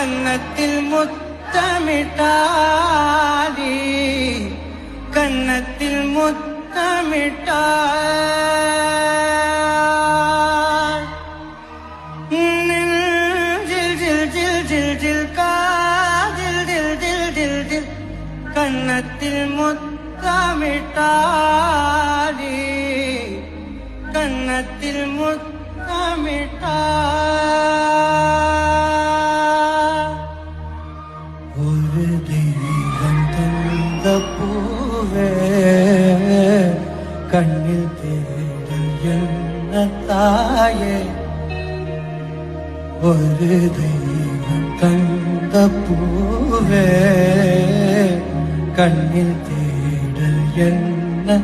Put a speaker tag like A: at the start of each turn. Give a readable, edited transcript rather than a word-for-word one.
A: கன்னத்தில் முத்தமிட்டாடி கன்னத்தில் முத்தமிட்டாள் ஜில் ஜில் ஜில் ஜில் ஜில் காதில் தில் தில் தில் தில் கன்னத்தில் முத்தமிட்டாடி கன்னத்தில் முத்தமிட்டாள் ஒரு தெய்வம் தந்த பூவே கண்ணில் தேடல் என்ன தாயே ஒரு தெய்வம் தந்த பூவே கண்ணில் தேடல் என்ன